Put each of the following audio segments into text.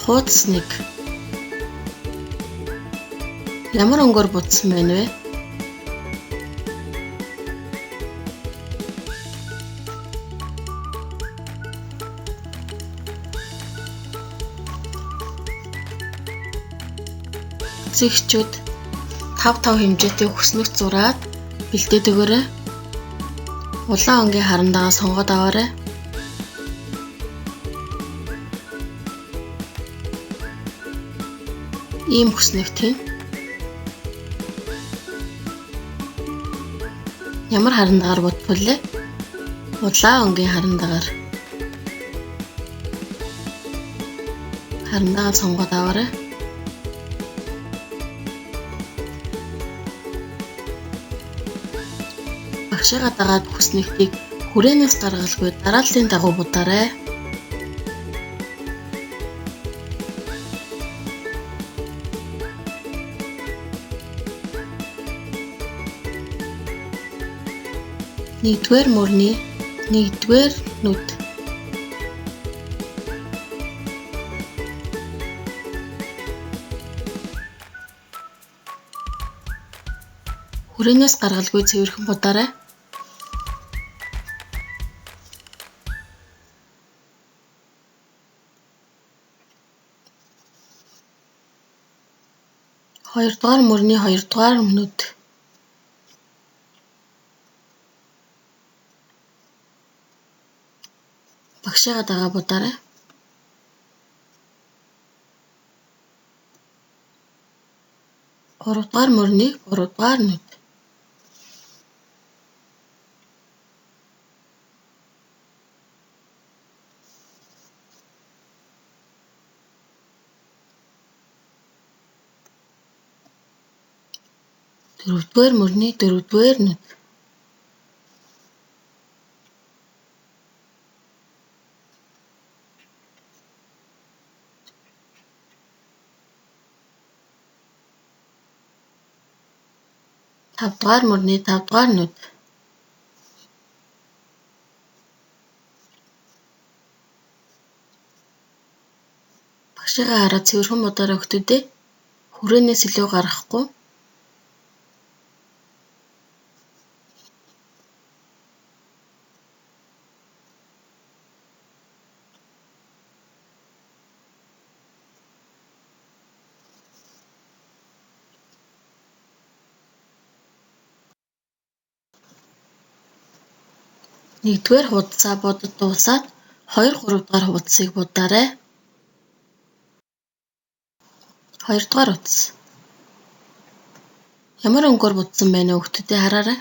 Хуудас 1. Ямар өнгөөр будсан байна вэ? Эцэгчүүд 5 хэмжээтэй хүснэгт зураад бэлдээд өгөөрэй. Улаан өнгийн харандагаа сонгоод аваарай. Ийм хүснэгтийн ямар харандагаар будвүлээ? Улаан өнгийн харандагаар сонгоод аваарай. Багшигаа дагаад хүснэгтийг хүрээнээс гаргалгүй дарааллын дагуу будаарай. Нэгдүгээр мөрний нэгдүгээр нүд. Хүрээнээс гаргалгүй цэвэрхэн будаарай. Хоёрдугаар мөрний хоёрдугаар нүд. Багшигаа дагаа будаарай. Гуравдугаар мөрний гуравдугаар нүд. Дөрөвдүгээр мөрний дөрөвдүгээр нүд. Тавдугаар мөрний тавдугаар нүд. Багшигаа хараад цэвэрхэн будаарай охтуудээ. Хүрээнээс илүү гарахгүй. Нэгдүгээр хуудасаа будад дуусаад 2-3 дугаар хуудасыг будаарай. 2 дугаар утас. Ямар өнгөөр будсан байна вэ охтуудээ хараарай.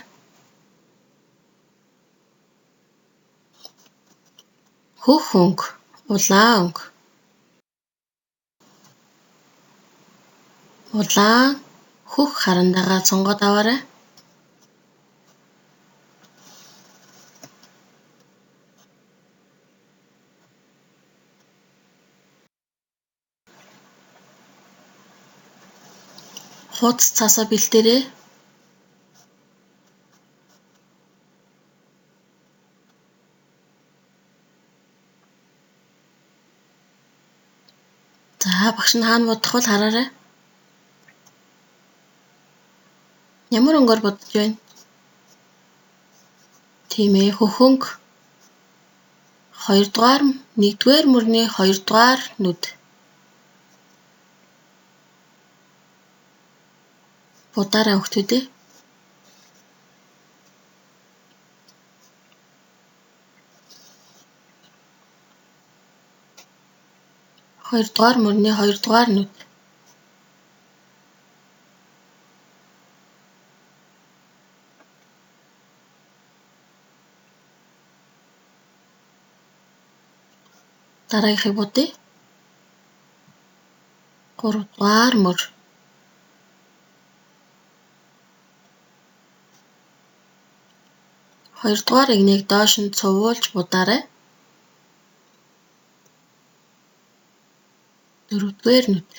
Хөх өнгө, улаан өнгө. Улаан хөх харандагаа сонгоод аваарай. Хуудас цаасаа бэлдээрэй. За багш нь хаана будах вэ хараарай. Ямар өнгөөр будж байна? Тийм ээ, хөх өнгө. 2 дугаар, 1-р мөрний 2 дугаар нүд. Будаарай охтуудээ. Хоёрдугаар мөрний 2 дугаар нүд. Дараагийнхыг будъя. 3 дугаар мөр. Хоёрдугаар игнийг доош нь цувуулж будаарай. 4-р нүд.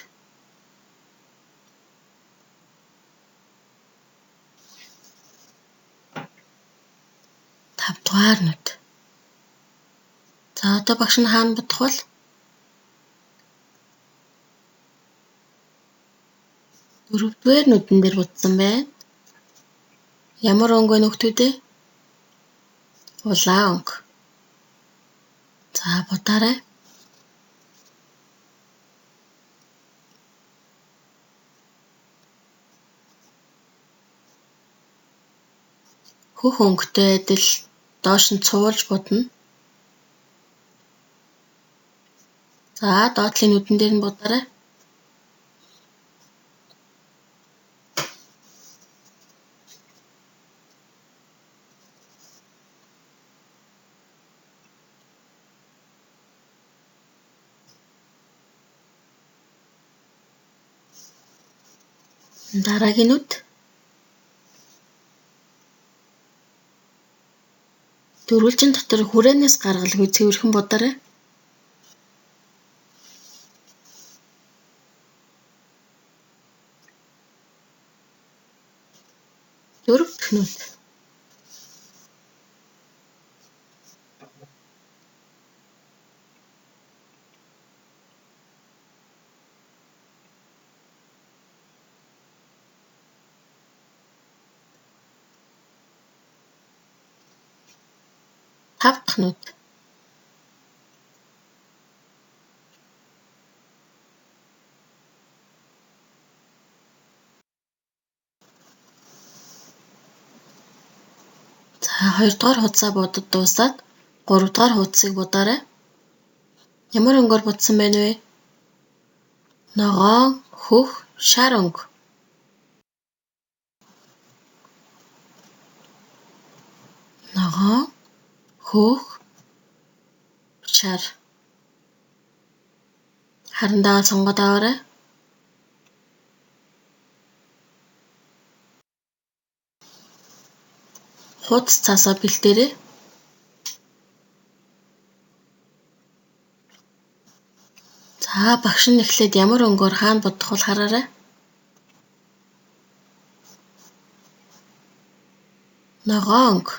5-р нүд. За одоо багш нь хаана будах вэ? Дөрөвдүгээр нүдэн дээр будсан байна. Ямар өнгө вэ нөхдүүд ээ? Улаан өнгө. За бодаарай. Хөх өнгөтэй адил доош нь цуулж будна. За доотлын нүдэн дээр нь бодаарай. Дараагийн нүд. Дөрвөлжин дотор хүрээнээс гаргалгүй цэвэрхэн бодаарай. Дөрөв дэх нүд. Тав дахь нүд. За 2 дугаар хуудасаа бодод дуусаад 3 дугаар хуудсыг бодаарай. Ямар өнгөөр будсан байна вэ? Ногоон, хөх, шар өнгө. Ногоон, хөх, шар. Харандагаа сонгоод аваарай. Хуудас цаасаа бэлдээрэй. За багш нь эхлээд ямар өнгөөр хаана бодох вэ хараарай. Ногоон өнгө.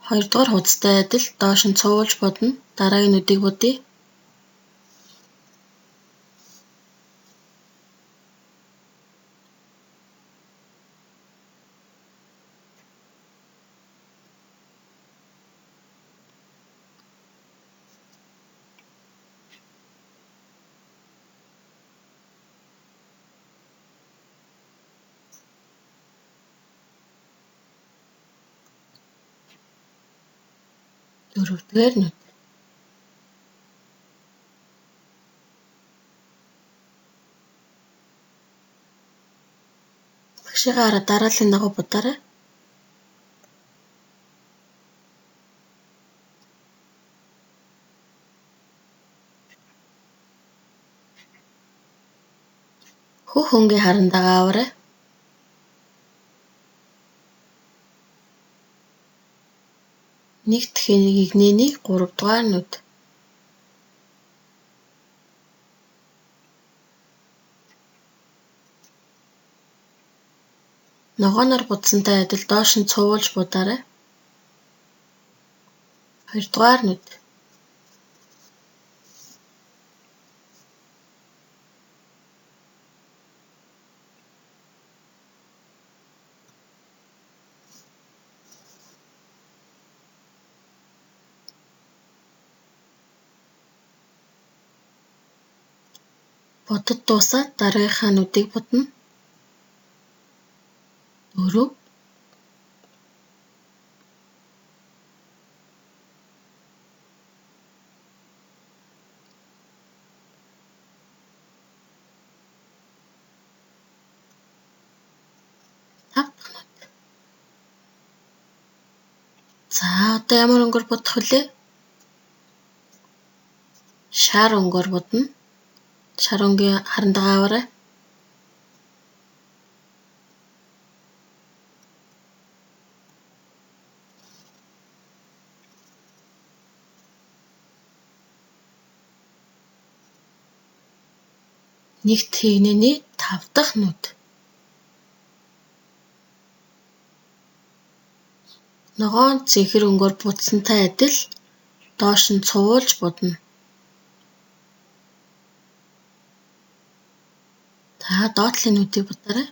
Хоёрдугаар хуудастай адил доош нь цуулж бодно. Дараагийн нүдийг бодъё. Дөрөвдүгээр нүд. Багшийн арга дарааллын дагуу бодаарай. Хөх өнгийн харандагаа аваарай. Нэг дахин игнэний 3 дугаар нүд. Ногооноор будсантай адил доош нь цуулж будаарай. 2 дугаар нүд. Бодод дуусаад дараагийнхаа нүдийг бодно. 4. 5 дахь нүд. За одоо ямар өнгөөр бодох вүлээ? Шар өнгөөр бодно. Шар өнгийн харандагаа аваарай. Нэг тэгнэний 5 дахь нүд. Ногоон цэнхэр өнгөөр будсантай адил доош нь цуулж будна. За доотлын нүдийг бутаарай.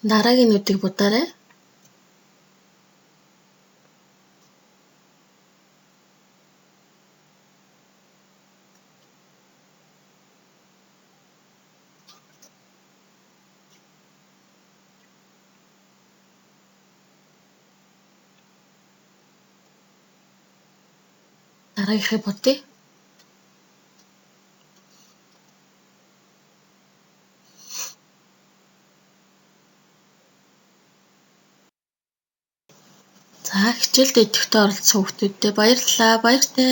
Дараагийн нүдийг бутаарай. Дараагийнхыг бутъя. За хичээлд идэвхтэй оролцсон хүүхдүүдтэй баярлалаа. Баяртай.